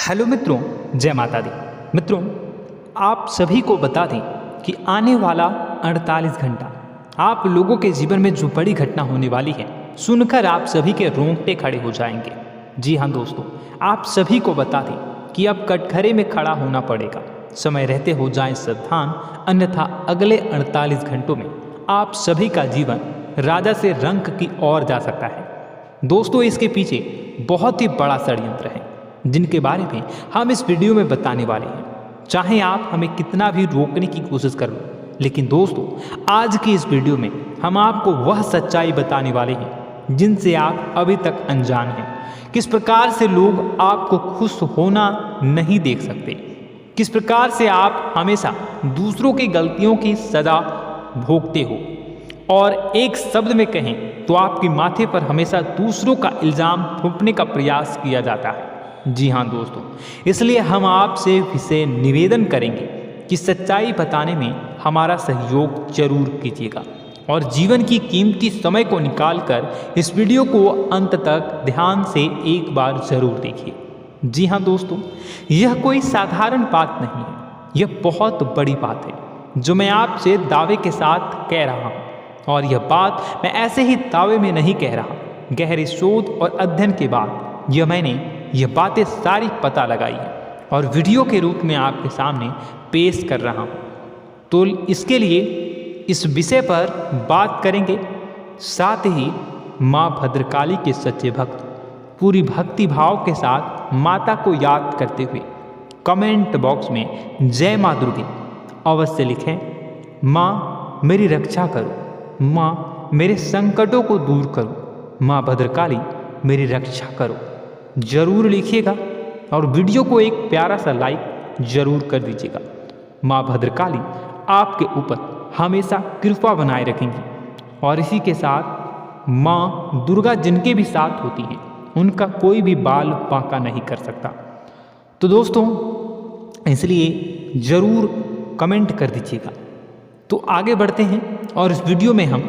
Hello मित्रों, जय माता दी। मित्रों, आप सभी को बता दें कि आने वाला 48 घंटा आप लोगों के जीवन में जो बड़ी घटना होने वाली है, सुनकर आप सभी के रोंगटे खड़े हो जाएंगे। जी हाँ दोस्तों, आप सभी को बता दें कि अब कटघरे में खड़ा होना पड़ेगा। समय रहते हो जाएं सावधान, अन्यथा अगले 48 घंटों में आप सभी का जीवन राजा से रंक की ओर जा सकता है। दोस्तों, इसके पीछे बहुत ही बड़ा षड्यंत्र है जिनके बारे में हम इस वीडियो में बताने वाले हैं। चाहे आप हमें कितना भी रोकने की कोशिश कर लो, लेकिन दोस्तों आज की इस वीडियो में हम आपको वह सच्चाई बताने वाले हैं जिनसे आप अभी तक अनजान हैं। किस प्रकार से लोग आपको खुश होना नहीं देख सकते, किस प्रकार से आप हमेशा दूसरों की गलतियों की सजा भोगते हो, और एक शब्द में कहें तो आपके माथे पर हमेशा दूसरों का इल्ज़ाम थोपने का प्रयास किया जाता है। जी हाँ दोस्तों, इसलिए हम आपसे विशेष निवेदन करेंगे कि सच्चाई बताने में हमारा सहयोग जरूर कीजिएगा और जीवन की कीमती समय को निकालकर इस वीडियो को अंत तक ध्यान से एक बार जरूर देखिए। जी हाँ दोस्तों, यह कोई साधारण बात नहीं है, यह बहुत बड़ी बात है जो मैं आपसे दावे के साथ कह रहा हूँ। और यह बात मैं ऐसे ही दावे में नहीं कह रहा, गहरे शोध और अध्ययन के बाद यह बातें सारी पता लगाई है और वीडियो के रूप में आपके सामने पेश कर रहा हूँ। तो इसके लिए इस विषय पर बात करेंगे। साथ ही माँ भद्रकाली के सच्चे भक्त पूरी भक्ति भाव के साथ माता को याद करते हुए कमेंट बॉक्स में जय माँ दुर्गे अवश्य लिखें। माँ मेरी रक्षा करो, माँ मेरे संकटों को दूर करो, माँ भद्रकाली मेरी रक्षा करो, जरूर लिखिएगा और वीडियो को एक प्यारा सा लाइक जरूर कर दीजिएगा। माँ भद्रकाली आपके ऊपर हमेशा कृपा बनाए रखेंगी और इसी के साथ माँ दुर्गा जिनके भी साथ होती हैं उनका कोई भी बाल बांका नहीं कर सकता। तो दोस्तों, इसलिए ज़रूर कमेंट कर दीजिएगा। तो आगे बढ़ते हैं और इस वीडियो में हम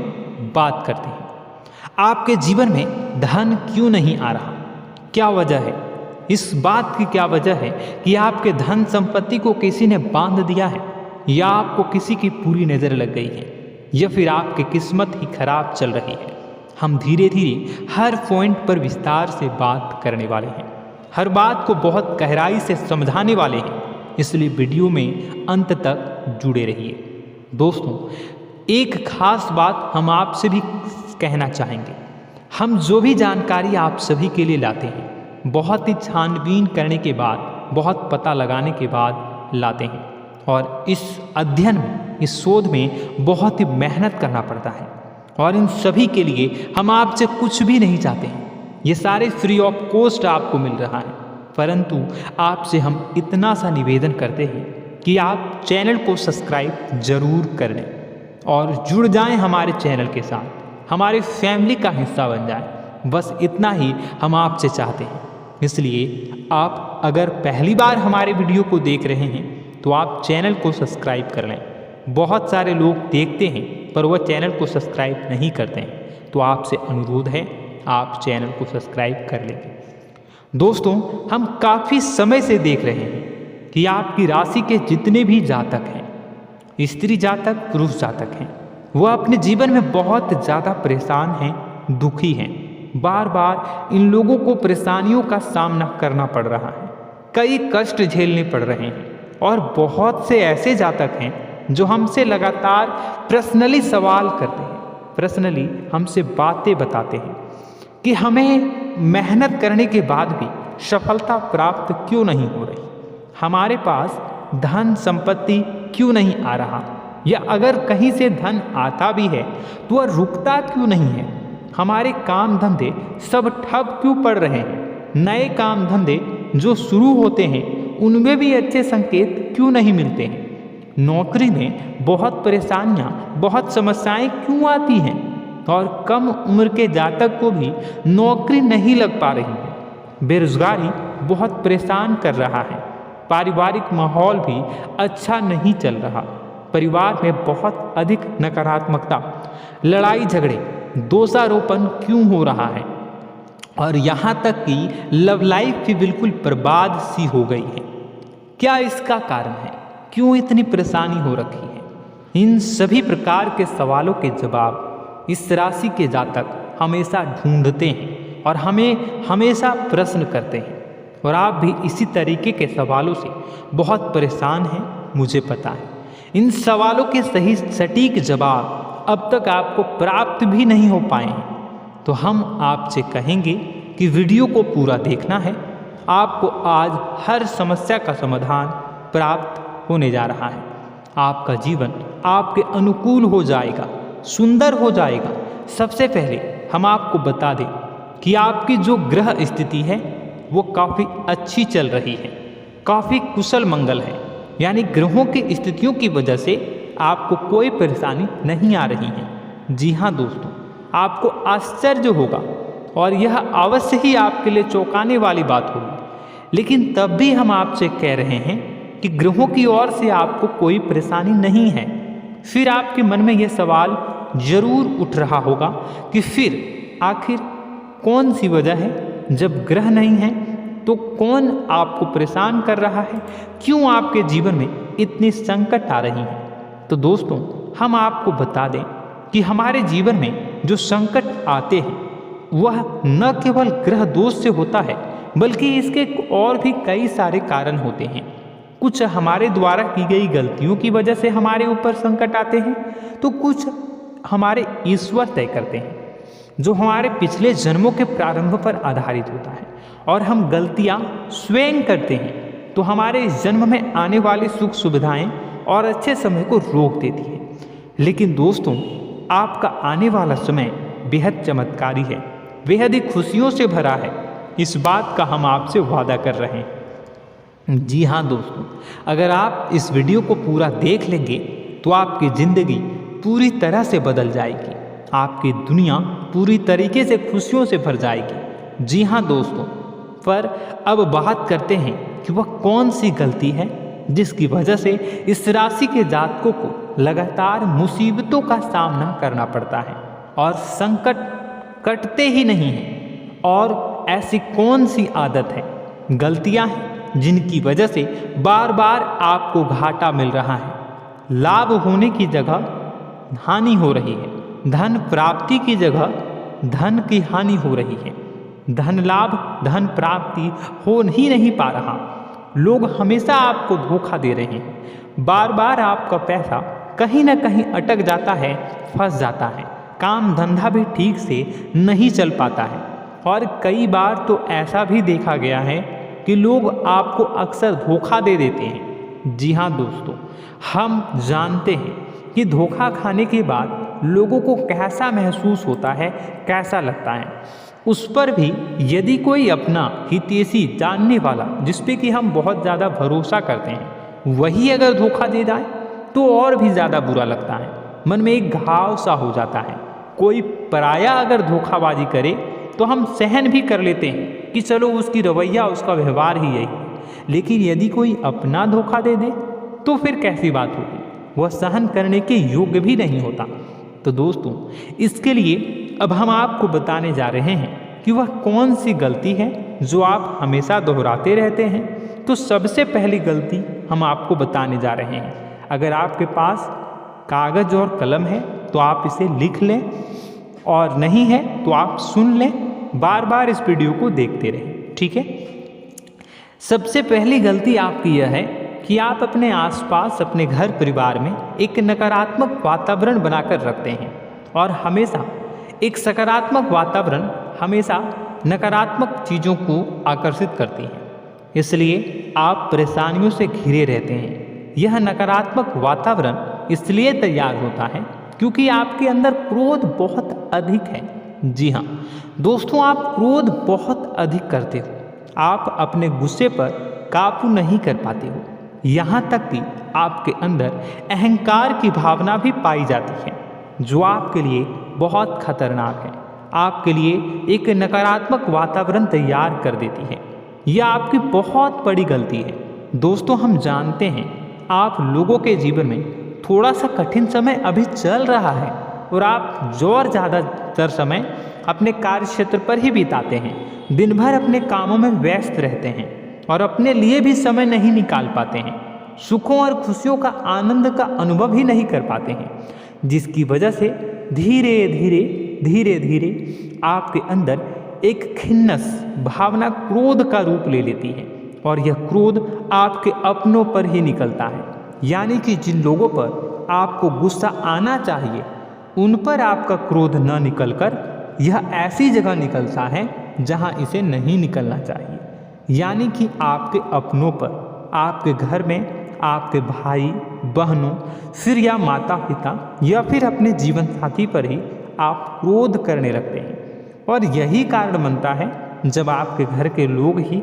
बात करते हैं, आपके जीवन में धन क्यों नहीं आ रहा, क्या वजह है। इस बात की क्या वजह है कि आपके धन संपत्ति को किसी ने बांध दिया है, या आपको किसी की पूरी नज़र लग गई है, या फिर आपकी किस्मत ही खराब चल रही है। हम धीरे धीरे हर पॉइंट पर विस्तार से बात करने वाले हैं, हर बात को बहुत गहराई से समझाने वाले हैं, इसलिए वीडियो में अंत तक जुड़े रहिए। दोस्तों, एक खास बात हम आपसे भी कहना चाहेंगे। हम जो भी जानकारी आप सभी के लिए लाते हैं बहुत ही छानबीन करने के बाद, बहुत पता लगाने के बाद लाते हैं, और इस अध्ययन में, इस शोध में बहुत ही मेहनत करना पड़ता है। और इन सभी के लिए हम आपसे कुछ भी नहीं चाहते हैं, ये सारे फ्री ऑफ कॉस्ट आपको मिल रहा है। परंतु आपसे हम इतना सा निवेदन करते हैं कि आप चैनल को सब्सक्राइब जरूर कर लें और जुड़ जाएं हमारे चैनल के साथ, हमारे फैमिली का हिस्सा बन जाए। बस इतना ही हम आपसे चाहते हैं। इसलिए आप अगर पहली बार हमारे वीडियो को देख रहे हैं तो आप चैनल को सब्सक्राइब कर लें। बहुत सारे लोग देखते हैं पर वह चैनल को सब्सक्राइब नहीं करते हैं, तो आपसे अनुरोध है आप चैनल को सब्सक्राइब कर लें। दोस्तों, हम काफ़ी समय से देख रहे हैं कि आपकी राशि के जितने भी जातक हैं, स्त्री जातक, पुरुष जातक हैं, वह अपने जीवन में बहुत ज़्यादा परेशान हैं, दुखी हैं। बार बार इन लोगों को परेशानियों का सामना करना पड़ रहा है, कई कष्ट झेलने पड़ रहे हैं। और बहुत से ऐसे जातक हैं जो हमसे लगातार पर्सनली सवाल करते हैं, पर्सनली हमसे बातें बताते हैं कि हमें मेहनत करने के बाद भी सफलता प्राप्त क्यों नहीं हो रही, हमारे पास धन संपत्ति क्यों नहीं आ रहा, या अगर कहीं से धन आता भी है तो वह रुकता क्यों नहीं है, हमारे काम धंधे सब ठप क्यों पड़ रहे हैं, नए काम धंधे जो शुरू होते हैं उनमें भी अच्छे संकेत क्यों नहीं मिलते हैं, नौकरी में बहुत परेशानियां, बहुत समस्याएं क्यों आती हैं, और कम उम्र के जातक को भी नौकरी नहीं लग पा रही है, बेरोजगारी बहुत परेशान कर रहा है, पारिवारिक माहौल भी अच्छा नहीं चल रहा, परिवार में बहुत अधिक नकारात्मकता, लड़ाई झगड़े, दोषारोपण क्यों हो रहा है, और यहाँ तक कि लव लाइफ भी बिल्कुल बर्बाद सी हो गई है। क्या इसका कारण है? क्यों इतनी परेशानी हो रखी है? इन सभी प्रकार के सवालों के जवाब इस राशि के जातक हमेशा ढूंढते हैं और हमें हमेशा प्रश्न करते हैं। और आप भी इसी तरीके के सवालों से बहुत परेशान हैं, मुझे पता है। इन सवालों के सही सटीक जवाब अब तक आपको प्राप्त भी नहीं हो पाए हैं, तो हम आपसे कहेंगे कि वीडियो को पूरा देखना है। आपको आज हर समस्या का समाधान प्राप्त होने जा रहा है। आपका जीवन आपके अनुकूल हो जाएगा, सुंदर हो जाएगा। सबसे पहले हम आपको बता दें कि आपकी जो ग्रह स्थिति है वो काफ़ी अच्छी चल रही है, काफ़ी कुशल मंगल है। यानी ग्रहों की स्थितियों की वजह से आपको कोई परेशानी नहीं आ रही है। जी हाँ दोस्तों, आपको आश्चर्य होगा और यह अवश्य ही आपके लिए चौंकाने वाली बात होगी। लेकिन तब भी हम आपसे कह रहे हैं कि ग्रहों की ओर से आपको कोई परेशानी नहीं है। फिर आपके मन में यह सवाल जरूर उठ रहा होगा कि फिर आखिर कौन सी वजह है? जब ग्रह नहीं है तो कौन आपको परेशान कर रहा है? क्यों आपके जीवन में इतनी संकट आ रही हैं? तो दोस्तों, हम आपको बता दें कि हमारे जीवन में जो संकट आते हैं वह न केवल ग्रह दोष से होता है, बल्कि इसके और भी कई सारे कारण होते हैं। कुछ हमारे द्वारा की गई गलतियों की वजह से हमारे ऊपर संकट आते हैं, तो कुछ हमारे ईश्वर तय करते हैं, जो हमारे पिछले जन्मों के प्रारंभ पर आधारित होता है। और हम गलतियां स्वयं करते हैं तो हमारे इस जन्म में आने वाली सुख सुविधाएं और अच्छे समय को रोक देती है। लेकिन दोस्तों, आपका आने वाला समय बेहद चमत्कारी है, बेहद ही खुशियों से भरा है। इस बात का हम आपसे वादा कर रहे हैं। जी हाँ दोस्तों, अगर आप इस वीडियो को पूरा देख लेंगे तो आपकी ज़िंदगी पूरी तरह से बदल जाएगी, आपकी दुनिया पूरी तरीके से खुशियों से भर जाएगी। जी हाँ दोस्तों, पर अब बात करते हैं कि वह कौन सी गलती है जिसकी वजह से इस राशि के जातकों को लगातार मुसीबतों का सामना करना पड़ता है और संकट कटते ही नहीं हैं। और ऐसी कौन सी आदत है, गलतियां हैं जिनकी वजह से बार बार आपको घाटा मिल रहा है, लाभ होने की जगह हानि हो रही है, धन प्राप्ति की जगह धन की हानि हो रही है, धन लाभ धन प्राप्ति हो ही नहीं पा रहा। लोग हमेशा आपको धोखा दे रहे हैं, बार बार आपका पैसा कहीं ना कहीं अटक जाता है, फंस जाता है, काम धंधा भी ठीक से नहीं चल पाता है। और कई बार तो ऐसा भी देखा गया है कि लोग आपको अक्सर धोखा दे देते हैं। जी हाँ दोस्तों, हम जानते हैं कि धोखा खाने के बाद लोगों को कैसा महसूस होता है, कैसा लगता है। उस पर भी यदि कोई अपना हितैषी जानने वाला, जिस पे कि हम बहुत ज़्यादा भरोसा करते हैं, वही अगर धोखा दे जाए तो और भी ज़्यादा बुरा लगता है, मन में एक घाव सा हो जाता है। कोई पराया अगर धोखाबाजी करे तो हम सहन भी कर लेते हैं कि चलो उसकी रवैया, उसका व्यवहार ही यही है। लेकिन यदि कोई अपना धोखा दे दे तो फिर कैसी बात होगी, वह सहन करने के योग्य भी नहीं होता। तो दोस्तों, इसके लिए अब हम आपको बताने जा रहे हैं कि वह कौन सी गलती है जो आप हमेशा दोहराते रहते हैं। तो सबसे पहली गलती हम आपको बताने जा रहे हैं। अगर आपके पास कागज़ और कलम है तो आप इसे लिख लें, और नहीं है तो आप सुन लें, बार बार इस वीडियो को देखते रहें, ठीक है। सबसे पहली गलती आपकी यह है कि आप अपने आसपास, अपने घर परिवार में एक नकारात्मक वातावरण बनाकर रखते हैं। और हमेशा एक सकारात्मक वातावरण हमेशा नकारात्मक चीज़ों को आकर्षित करती है, इसलिए आप परेशानियों से घिरे रहते हैं। यह नकारात्मक वातावरण इसलिए तैयार होता है क्योंकि आपके अंदर क्रोध बहुत अधिक है। जी हाँ दोस्तों, आप क्रोध बहुत अधिक करते हो, आप अपने गुस्से पर काबू नहीं कर पाते हो। यहाँ तक कि आपके अंदर अहंकार की भावना भी पाई जाती है, जो आपके लिए बहुत खतरनाक है, आपके लिए एक नकारात्मक वातावरण तैयार कर देती है। यह आपकी बहुत बड़ी गलती है। दोस्तों, हम जानते हैं आप लोगों के जीवन में थोड़ा सा कठिन समय अभी चल रहा है और आप और ज़्यादा अक्सर समय अपने कार्य क्षेत्र पर ही बिताते हैं, दिन भर अपने कामों में व्यस्त रहते हैं और अपने लिए भी समय नहीं निकाल पाते हैं। सुखों और खुशियों का आनंद का अनुभव ही नहीं कर पाते हैं, जिसकी वजह से धीरे धीरे आपके अंदर एक खिन्नस भावना क्रोध का रूप ले लेती है और यह क्रोध आपके अपनों पर ही निकलता है। यानी कि जिन लोगों पर आपको गुस्सा आना चाहिए उन पर आपका क्रोध न निकलकर यह ऐसी जगह निकलता है जहां इसे नहीं निकलना चाहिए। यानी कि आपके अपनों पर, आपके घर में आपके भाई बहनों, फिर या माता पिता या फिर अपने जीवन साथी पर ही आप क्रोध करने लगते हैं। और यही कारण बनता है जब आपके घर के लोग ही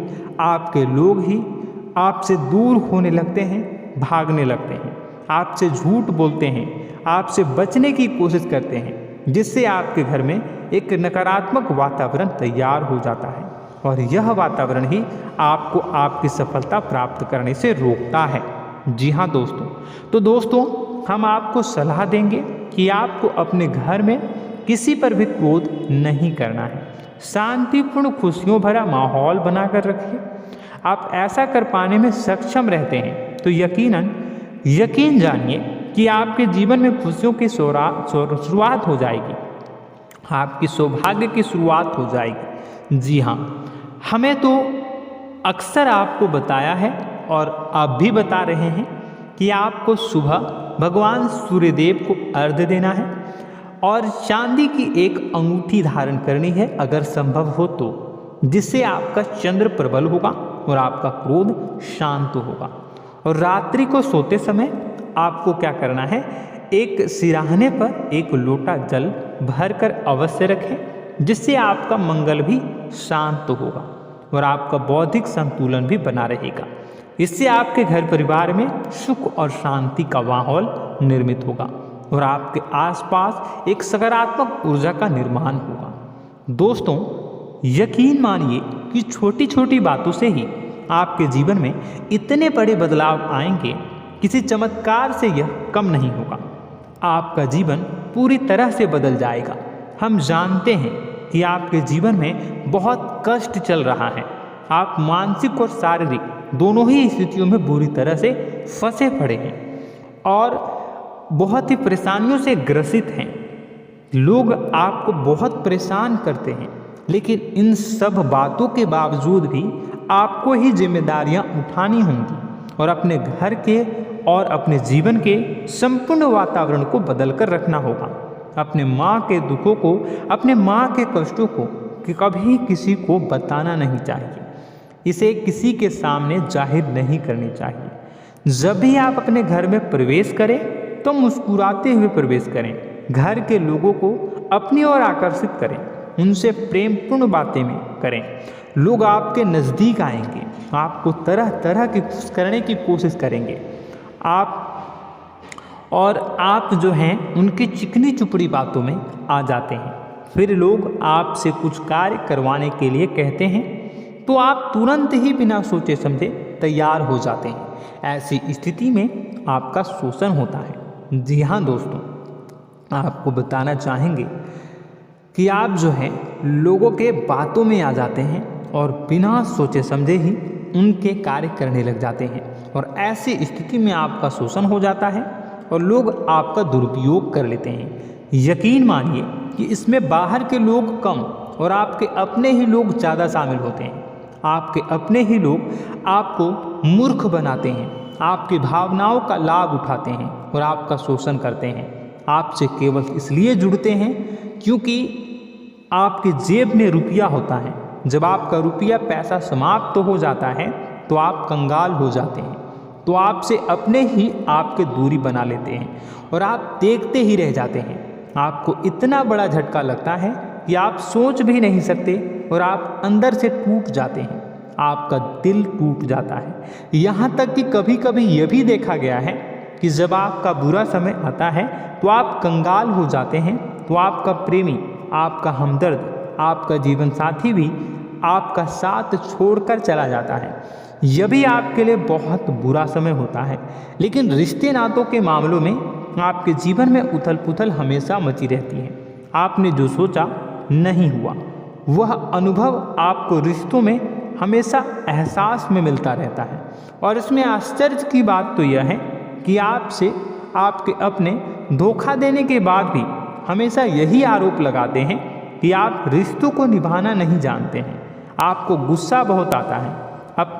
आपसे दूर होने लगते हैं, भागने लगते हैं, आपसे झूठ बोलते हैं, आपसे बचने की कोशिश करते हैं, जिससे आपके घर में एक नकारात्मक वातावरण तैयार हो जाता है और यह वातावरण ही आपको आपकी सफलता प्राप्त करने से रोकता है। जी हाँ दोस्तों, तो दोस्तों हम आपको सलाह देंगे कि आपको अपने घर में किसी पर भी क्रोध नहीं करना है। शांतिपूर्ण खुशियों भरा माहौल बनाकर रखिए। आप ऐसा कर पाने में सक्षम रहते हैं तो यकीन जानिए कि आपके जीवन में खुशियों की शुरुआत हो जाएगी, आपकी सौभाग्य की शुरुआत हो जाएगी। जी हाँ, हमें तो अक्सर आपको बताया है और आप भी बता रहे हैं कि आपको सुबह भगवान सूर्यदेव को अर्घ्य देना है और चांदी की एक अंगूठी धारण करनी है अगर संभव हो तो, जिससे आपका चंद्र प्रबल होगा और आपका क्रोध शांत होगा। और रात्रि को सोते समय आपको क्या करना है, एक सिराहने पर एक लोटा जल भरकर अवश्य रखें, जिससे आपका मंगल भी शांत होगा और आपका बौद्धिक संतुलन भी बना रहेगा। इससे आपके घर परिवार में सुख और शांति का माहौल निर्मित होगा और आपके आसपास एक सकारात्मक ऊर्जा का निर्माण होगा। दोस्तों यकीन मानिए कि छोटी छोटी बातों से ही आपके जीवन में इतने बड़े बदलाव आएंगे, किसी चमत्कार से यह कम नहीं होगा। आपका जीवन पूरी तरह से बदल जाएगा। हम जानते हैं कि आपके जीवन में बहुत कष्ट चल रहा है, आप मानसिक और शारीरिक दोनों ही स्थितियों में बुरी तरह से फंसे पड़े हैं और बहुत ही परेशानियों से ग्रसित हैं। लोग आपको बहुत परेशान करते हैं, लेकिन इन सब बातों के बावजूद भी आपको ही जिम्मेदारियां उठानी होंगी और अपने घर के और अपने जीवन के संपूर्ण वातावरण को बदलकर रखना होगा। अपने माँ के दुखों को, अपने माँ के कष्टों को कभी किसी को बताना नहीं चाहिए, इसे किसी के सामने जाहिर नहीं करनी चाहिए। जब भी आप अपने घर में प्रवेश करें तो मुस्कुराते हुए प्रवेश करें, घर के लोगों को अपनी ओर आकर्षित करें, उनसे प्रेमपूर्ण बातें में करें। लोग आपके नज़दीक आएंगे, आपको तरह तरह की खुश करने की कोशिश करेंगे। आप जो हैं उनकी चिकनी चुपड़ी बातों में आ जाते हैं। फिर लोग आपसे कुछ कार्य करवाने के लिए कहते हैं तो आप तुरंत ही बिना सोचे समझे तैयार हो जाते हैं। ऐसी स्थिति में आपका शोषण होता है। जी हाँ दोस्तों, आपको बताना चाहेंगे कि आप जो हैं लोगों के बातों में आ जाते हैं और बिना सोचे समझे ही उनके कार्य करने लग जाते हैं और ऐसी स्थिति में आपका शोषण हो जाता है और लोग आपका दुरुपयोग कर लेते हैं। यकीन मानिए कि इसमें बाहर के लोग कम और आपके अपने ही लोग ज़्यादा शामिल होते हैं। आपके अपने ही लोग आपको मूर्ख बनाते हैं, आपकी भावनाओं का लाभ उठाते हैं और आपका शोषण करते हैं। आपसे केवल इसलिए जुड़ते हैं क्योंकि आपकी जेब में रुपया होता है। जब आपका रुपया पैसा समाप्त हो जाता है तो आप कंगाल हो जाते हैं, तो आपसे अपने ही आपके दूरी बना लेते हैं और आप देखते ही रह जाते हैं। आपको इतना बड़ा झटका लगता है कि आप सोच भी नहीं सकते और आप अंदर से टूट जाते हैं, आपका दिल टूट जाता है। यहाँ तक कि कभी कभी यह भी देखा गया है कि जब आपका बुरा समय आता है तो आप कंगाल हो जाते हैं, तो आपका प्रेमी, आपका हमदर्द, आपका जीवन साथी भी आपका साथ छोड़कर चला जाता है। यह भी आपके लिए बहुत बुरा समय होता है। लेकिन रिश्ते नातों के मामलों में आपके जीवन में उथल पुथल हमेशा मची रहती है। आपने जो सोचा नहीं हुआ। वह अनुभव आपको रिश्तों में हमेशा एहसास में मिलता रहता है। और इसमें आश्चर्य की बात तो यह है कि आपसे आपके अपने धोखा देने के बाद भी हमेशा यही आरोप लगाते हैं कि आप रिश्तों को निभाना नहीं जानते हैं। आपको गुस्सा बहुत आता है,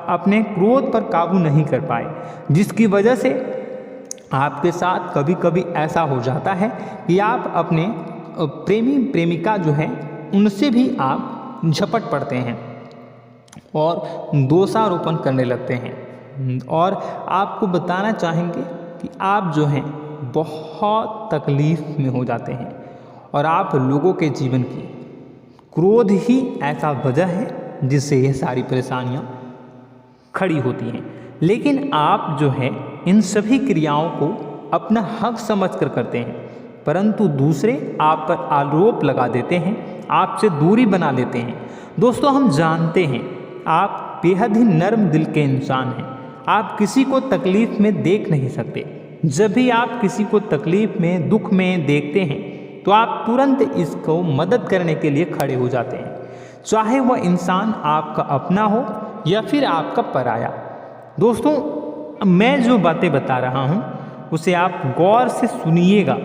अपने क्रोध पर काबू नहीं कर पाए, जिसकी वजह से आपके साथ कभी कभी ऐसा हो जाता है कि आप अपने प्रेमी प्रेमिका जो है उनसे भी आप झपट पड़ते हैं और दोषारोपण करने लगते हैं। और आपको बताना चाहेंगे कि आप जो हैं बहुत तकलीफ़ में हो जाते हैं और आप लोगों के जीवन की क्रोध ही ऐसा वजह है जिससे ये सारी परेशानियाँ खड़ी होती हैं। लेकिन आप जो है इन सभी क्रियाओं को अपना हक समझकर करते हैं, परंतु दूसरे आप पर आरोप लगा देते हैं, आपसे दूरी बना लेते हैं। दोस्तों, हम जानते हैं आप बेहद ही नर्म दिल के इंसान हैं। आप किसी को तकलीफ़ में देख नहीं सकते। जब भी आप किसी को तकलीफ़ में, दुख में देखते हैं तो आप तुरंत इसको मदद करने के लिए खड़े हो जाते हैं, चाहे वह इंसान आपका अपना हो या फिर आपका पराया। दोस्तों, मैं जो बातें बता रहा हूँ उसे आप गौर से सुनिएगा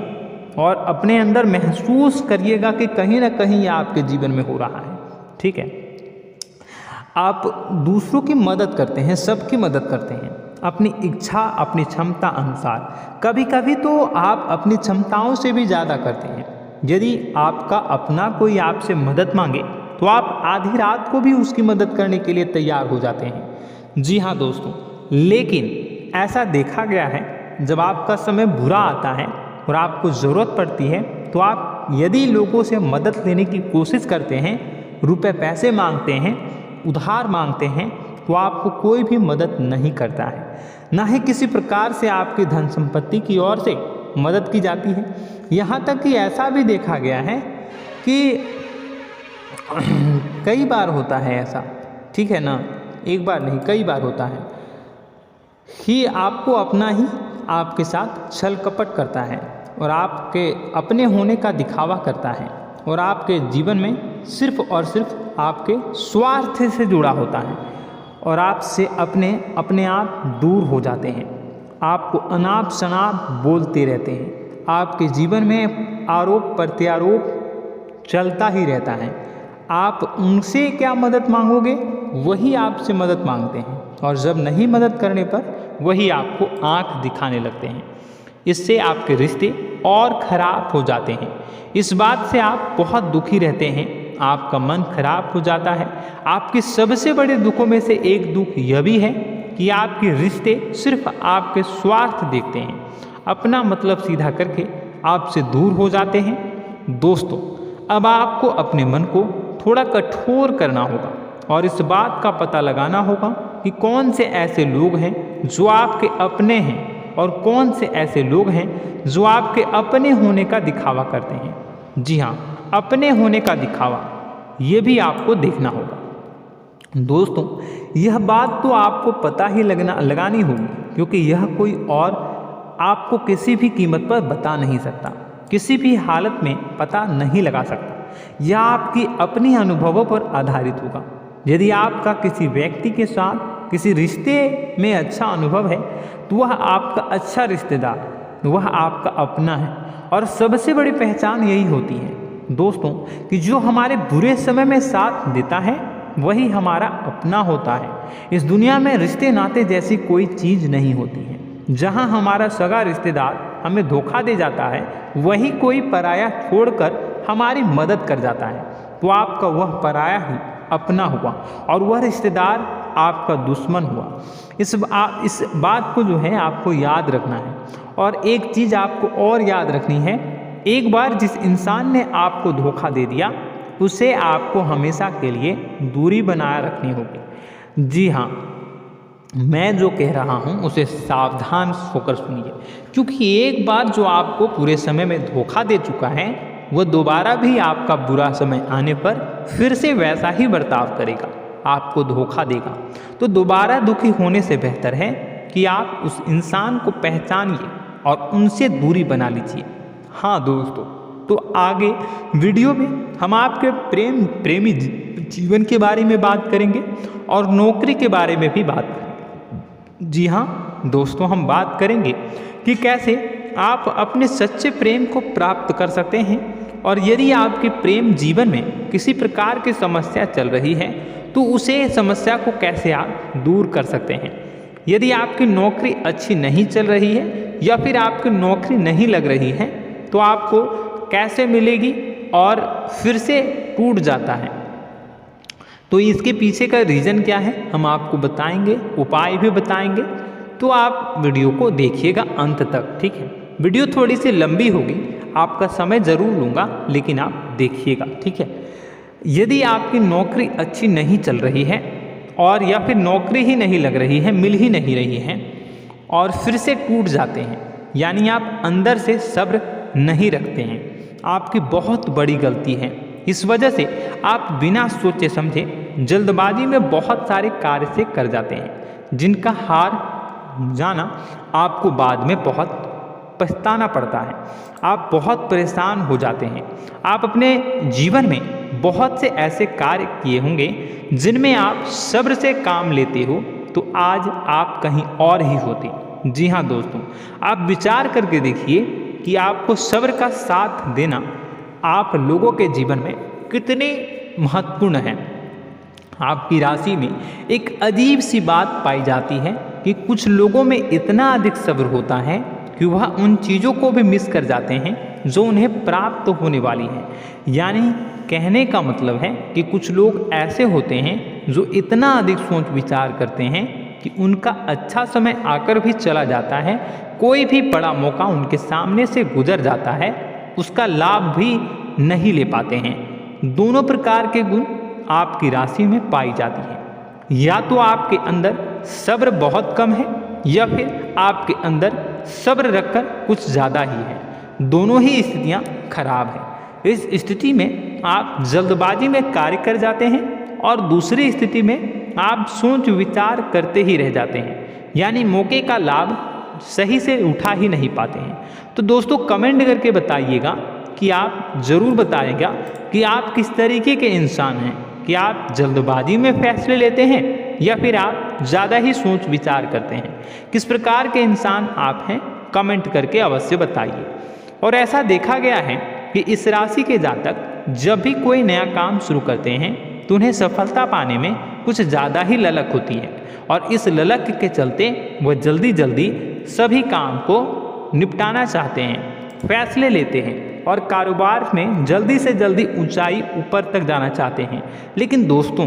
और अपने अंदर महसूस करिएगा कि कहीं ना कहीं यह आपके जीवन में हो रहा है। ठीक है, आप दूसरों की मदद करते हैं, सबकी मदद करते हैं अपनी इच्छा, अपनी क्षमता अनुसार। कभी कभी तो आप अपनी क्षमताओं से भी ज़्यादा करते हैं। यदि आपका अपना कोई आपसे मदद मांगे तो आप आधी रात को भी उसकी मदद करने के लिए तैयार हो जाते हैं। जी हाँ दोस्तों, लेकिन ऐसा देखा गया है जब आपका समय बुरा आता है और आपको ज़रूरत पड़ती है तो आप यदि लोगों से मदद लेने की कोशिश करते हैं, रुपए पैसे मांगते हैं, उधार मांगते हैं, तो आपको कोई भी मदद नहीं करता है। ना ही किसी प्रकार से आपकी धन संपत्ति की ओर से मदद की जाती है। यहाँ तक कि ऐसा भी देखा गया है कि कई बार होता है ऐसा, ठीक है ना, एक बार नहीं कई बार होता है कि आपको अपना ही आपके साथ छल कपट करता है और आपके अपने होने का दिखावा करता है और आपके जीवन में सिर्फ और सिर्फ आपके स्वार्थ से जुड़ा होता है और आपसे अपने आप दूर हो जाते हैं। आपको अनाप शनाप बोलते रहते हैं। आपके जीवन में आरोप प्रत्यारोप चलता ही रहता है। आप उनसे क्या मदद मांगोगे, वही आपसे मदद मांगते हैं और जब नहीं मदद करने पर वही आपको आंख दिखाने लगते हैं। इससे आपके रिश्ते और खराब हो जाते हैं। इस बात से आप बहुत दुखी रहते हैं, आपका मन खराब हो जाता है। आपके सबसे बड़े दुखों में से एक दुख यह भी है कि आपके रिश्ते सिर्फ आपके स्वार्थ देखते हैं, अपना मतलब सीधा करके आपसे दूर हो जाते हैं। दोस्तों, अब आपको अपने मन को थोड़ा कठोर करना होगा और इस बात का पता लगाना होगा कि कौन से ऐसे लोग हैं जो आपके अपने हैं और कौन से ऐसे लोग हैं जो आपके अपने होने का दिखावा करते हैं। जी हाँ, अपने होने का दिखावा, ये भी आपको देखना होगा। दोस्तों, यह बात तो आपको पता ही लगानी होगी, क्योंकि यह कोई और आपको किसी भी कीमत पर बता नहीं सकता, किसी भी हालत में पता नहीं लगा सकता। यह आपकी अपनी अनुभवों पर आधारित होगा। यदि आपका किसी व्यक्ति के साथ किसी रिश्ते में अच्छा अनुभव है तो वह आपका अच्छा रिश्तेदार, वह आपका अपना है। और सबसे बड़ी पहचान यही होती है दोस्तों कि जो हमारे बुरे समय में साथ देता है वही हमारा अपना होता है। इस दुनिया में रिश्ते नाते जैसी कोई चीज़ नहीं होती है। जहाँ हमारा सगा रिश्तेदार हमें धोखा दे जाता है, वही कोई पराया छोड़कर हमारी मदद कर जाता है, तो आपका वह पराया ही अपना हुआ और वह रिश्तेदार आपका दुश्मन हुआ। इस बात को जो है आपको याद रखना है। और एक चीज़ आपको और याद रखनी है, एक बार जिस इंसान ने आपको धोखा दे दिया उसे आपको हमेशा के लिए दूरी बनाए रखनी होगी। जी हाँ, मैं जो कह रहा हूँ उसे सावधान होकर सुनिए, क्योंकि एक बार जो आपको पूरे समय में धोखा दे चुका है वह दोबारा भी आपका बुरा समय आने पर फिर से वैसा ही बर्ताव करेगा, आपको धोखा देगा। तो दोबारा दुखी होने से बेहतर है कि आप उस इंसान को पहचानिए और उनसे दूरी बना लीजिए। हाँ दोस्तों, तो आगे वीडियो में हम आपके प्रेमी जीवन के बारे में बात करेंगे और नौकरी के बारे में भी बात करेंगे। जी हाँ दोस्तों, हम बात करेंगे कि कैसे आप अपने सच्चे प्रेम को प्राप्त कर सकते हैं, और यदि आपके प्रेम जीवन में किसी प्रकार की समस्या चल रही है तो उसे समस्या को कैसे आप दूर कर सकते हैं। यदि आपकी नौकरी अच्छी नहीं चल रही है या फिर आपकी नौकरी नहीं लग रही है तो आपको कैसे मिलेगी और फिर से टूट जाता है, तो इसके पीछे का रीज़न क्या है हम आपको बताएंगे, उपाय भी बताएंगे। तो आप वीडियो को देखिएगा अंत तक, ठीक है। वीडियो थोड़ी सी लंबी होगी, आपका समय ज़रूर लूँगा, लेकिन आप देखिएगा, ठीक है। यदि आपकी नौकरी अच्छी नहीं चल रही है और या फिर नौकरी ही नहीं लग रही है, मिल ही नहीं रही है और फिर से टूट जाते हैं, यानी आप अंदर से सब्र नहीं रखते हैं, आपकी बहुत बड़ी गलती है। इस वजह से आप बिना सोचे समझे जल्दबाजी में बहुत सारे कार्य से कर जाते हैं, जिनका हार जाना आपको बाद में बहुत पछताना पड़ता है। आप बहुत परेशान हो जाते हैं। आप अपने जीवन में बहुत से ऐसे कार्य किए होंगे जिनमें आप सब्र से काम लेते हो, तो आज आप कहीं और ही होते। जी हाँ दोस्तों, आप विचार करके देखिए कि आपको सब्र का साथ देना आप लोगों के जीवन में कितने महत्वपूर्ण है। आपकी राशि में एक अजीब सी बात पाई जाती है कि कुछ लोगों में इतना अधिक सब्र होता है कि वह उन चीज़ों को भी मिस कर जाते हैं जो उन्हें प्राप्त होने वाली हैं। यानी कहने का मतलब है कि कुछ लोग ऐसे होते हैं जो इतना अधिक सोच विचार करते हैं कि उनका अच्छा समय आकर भी चला जाता है, कोई भी बड़ा मौका उनके सामने से गुजर जाता है, उसका लाभ भी नहीं ले पाते हैं। दोनों प्रकार के गुण आपकी राशि में पाई जाती है। या तो आपके अंदर सब्र बहुत कम है या फिर आपके अंदर सब्र रखकर कुछ ज़्यादा ही है। दोनों ही स्थितियाँ खराब हैं। इस स्थिति में आप जल्दबाजी में कार्य कर जाते हैं और दूसरी स्थिति में आप सोच विचार करते ही रह जाते हैं, यानी मौके का लाभ सही से उठा ही नहीं पाते हैं। तो दोस्तों कमेंट करके बताइएगा कि आप ज़रूर बताइएगा कि आप किस तरीके के इंसान हैं, कि आप जल्दबाजी में फैसले लेते हैं या फिर आप ज़्यादा ही सोच विचार करते हैं। किस प्रकार के इंसान आप हैं कमेंट करके अवश्य बताइए। और ऐसा देखा गया है कि इस राशि के जातक जब भी कोई नया काम शुरू करते हैं तो उन्हें सफलता पाने में कुछ ज़्यादा ही ललक होती है, और इस ललक के चलते वह जल्दी जल्दी सभी काम को निपटाना चाहते हैं, फैसले लेते हैं और कारोबार में जल्दी से जल्दी ऊंचाई ऊपर तक जाना चाहते हैं। लेकिन दोस्तों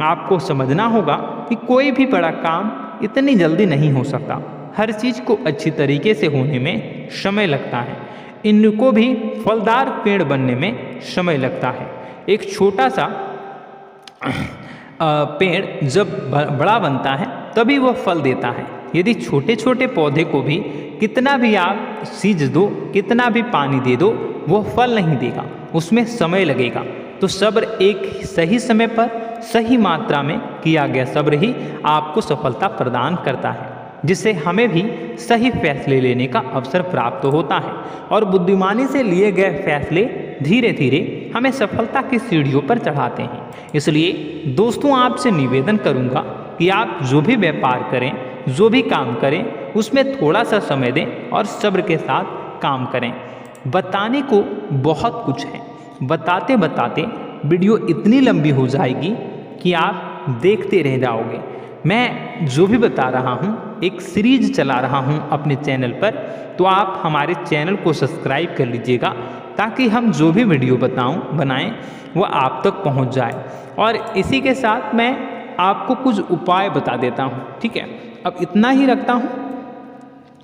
आपको समझना होगा कि कोई भी बड़ा काम इतनी जल्दी नहीं हो सकता। हर चीज़ को अच्छी तरीके से होने में समय लगता है। इनको भी फलदार पेड़ बनने में समय लगता है। एक छोटा सा पेड़ जब बड़ा बनता है तभी वह फल देता है। यदि छोटे छोटे पौधे को भी कितना भी आप सींच दो, कितना भी पानी दे दो, वह फल नहीं देगा, उसमें समय लगेगा। तो सब्र एक सही समय पर सही मात्रा में किया गया सब्र ही आपको सफलता प्रदान करता है, जिससे हमें भी सही फैसले लेने का अवसर प्राप्त होता है और बुद्धिमानी से लिए गए फैसले धीरे धीरे हमें सफलता की सीढ़ियों पर चढ़ाते हैं। इसलिए दोस्तों आपसे निवेदन करूंगा कि आप जो भी व्यापार करें, जो भी काम करें, उसमें थोड़ा सा समय दें और सब्र के साथ काम करें। बताने को बहुत कुछ है, बताते बताते वीडियो इतनी लंबी हो जाएगी कि आप देखते रह जाओगे। मैं जो भी बता रहा हूँ एक सीरीज चला रहा हूँ अपने चैनल पर, तो आप हमारे चैनल को सब्सक्राइब कर लीजिएगा ताकि हम जो भी वीडियो बनाएं वो आप तक पहुँच जाए। और इसी के साथ मैं आपको कुछ उपाय बता देता हूँ, ठीक है। अब इतना ही रखता हूँ।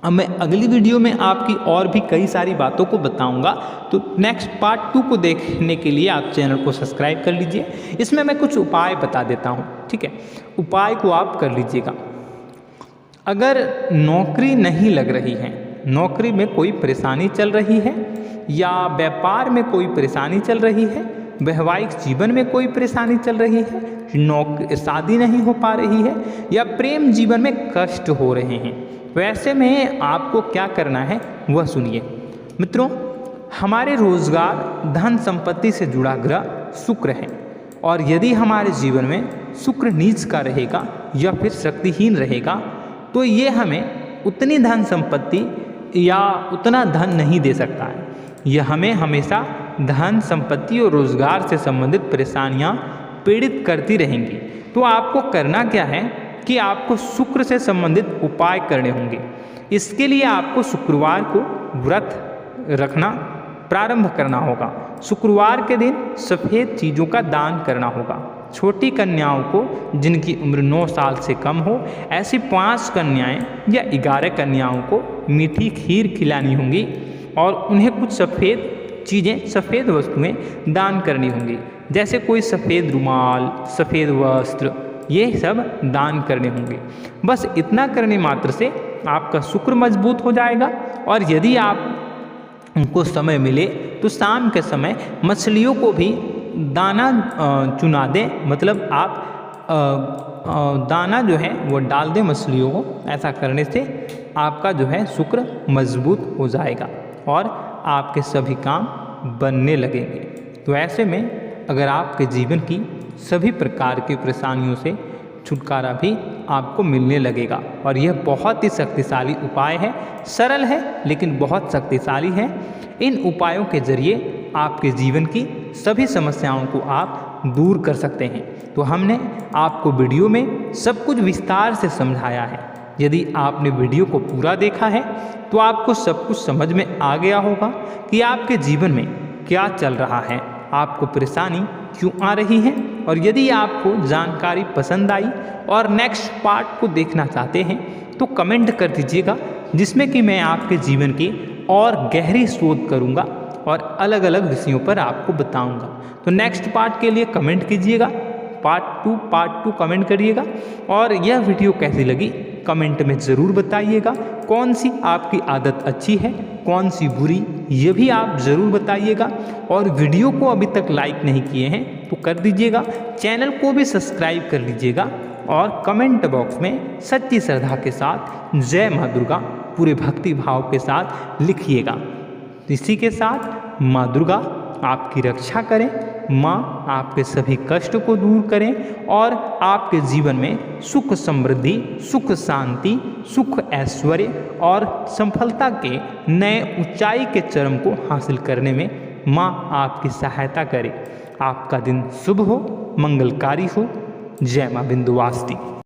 अब मैं अगली वीडियो में आपकी और भी कई सारी बातों को बताऊंगा, तो नेक्स्ट पार्ट 2 को देखने के लिए आप चैनल को सब्सक्राइब कर लीजिए। इसमें मैं कुछ उपाय बता देता हूं, ठीक है। उपाय को आप कर लीजिएगा। अगर नौकरी नहीं लग रही है, नौकरी में कोई परेशानी चल रही है, या व्यापार में कोई परेशानी चल रही है, वैवाहिक जीवन में कोई परेशानी चल रही है, शादी नहीं हो पा रही है, या प्रेम जीवन में कष्ट हो रहे हैं, वैसे में आपको क्या करना है वह सुनिए। मित्रों, हमारे रोजगार, धन संपत्ति से जुड़ा ग्रह शुक्र है और यदि हमारे जीवन में शुक्र नीच का रहेगा या फिर शक्तिहीन रहेगा तो ये हमें उतनी धन संपत्ति या उतना धन नहीं दे सकता है। यह हमें हमेशा धन संपत्ति और रोजगार से संबंधित परेशानियां पीड़ित करती रहेंगी। तो आपको करना क्या है कि आपको शुक्र से संबंधित उपाय करने होंगे। इसके लिए आपको शुक्रवार को व्रत रखना प्रारंभ करना होगा। शुक्रवार के दिन सफ़ेद चीज़ों का दान करना होगा। छोटी कन्याओं को जिनकी उम्र 9 साल से कम हो, ऐसी 5 कन्याएं या 11 कन्याओं को मीठी खीर खिलानी होंगी और उन्हें कुछ सफ़ेद चीज़ें, सफ़ेद वस्तुएं दान करनी होंगी, जैसे कोई सफ़ेद रुमाल, सफ़ेद वस्त्र, ये सब दान करने होंगे। बस इतना करने मात्र से आपका शुक्र मजबूत हो जाएगा। और यदि आपको समय मिले तो शाम के समय मछलियों को भी दाना चुना दें, मतलब आप दाना जो है वो डाल दें मछलियों को। ऐसा करने से आपका जो है शुक्र मजबूत हो जाएगा और आपके सभी काम बनने लगेंगे। तो ऐसे में अगर आपके जीवन की सभी प्रकार की परेशानियों से छुटकारा भी आपको मिलने लगेगा। और यह बहुत ही शक्तिशाली उपाय है, सरल है लेकिन बहुत शक्तिशाली है। इन उपायों के जरिए आपके जीवन की सभी समस्याओं को आप दूर कर सकते हैं। तो हमने आपको वीडियो में सब कुछ विस्तार से समझाया है। यदि आपने वीडियो को पूरा देखा है तो आपको सब कुछ समझ में आ गया होगा कि आपके जीवन में क्या चल रहा है, आपको परेशानी क्यों आ रही है। और यदि आपको जानकारी पसंद आई और नेक्स्ट पार्ट को देखना चाहते हैं तो कमेंट कर दीजिएगा, जिसमें कि मैं आपके जीवन की और गहरी शोध करूंगा और अलग अलग विषयों पर आपको बताऊंगा। तो नेक्स्ट पार्ट के लिए कमेंट कीजिएगा, पार्ट 2 कमेंट करिएगा। और यह वीडियो कैसी लगी कमेंट में ज़रूर बताइएगा। कौन सी आपकी आदत अच्छी है, कौन सी बुरी, ये भी आप ज़रूर बताइएगा। और वीडियो को अभी तक लाइक नहीं किए हैं तो कर दीजिएगा, चैनल को भी सब्सक्राइब कर लीजिएगा और कमेंट बॉक्स में सच्ची श्रद्धा के साथ जय माँ दुर्गा पूरे भक्ति भाव के साथ लिखिएगा। इसी के साथ माँ दुर्गा आपकी रक्षा करें, माँ आपके सभी कष्ट को दूर करें और आपके जीवन में सुख समृद्धि, सुख शांति, सुख ऐश्वर्य और सफलता के नए ऊंचाई के चरम को हासिल करने में माँ आपकी सहायता करे। आपका दिन शुभ हो, मंगलकारी हो। जय माँ विंध्यवासिनी।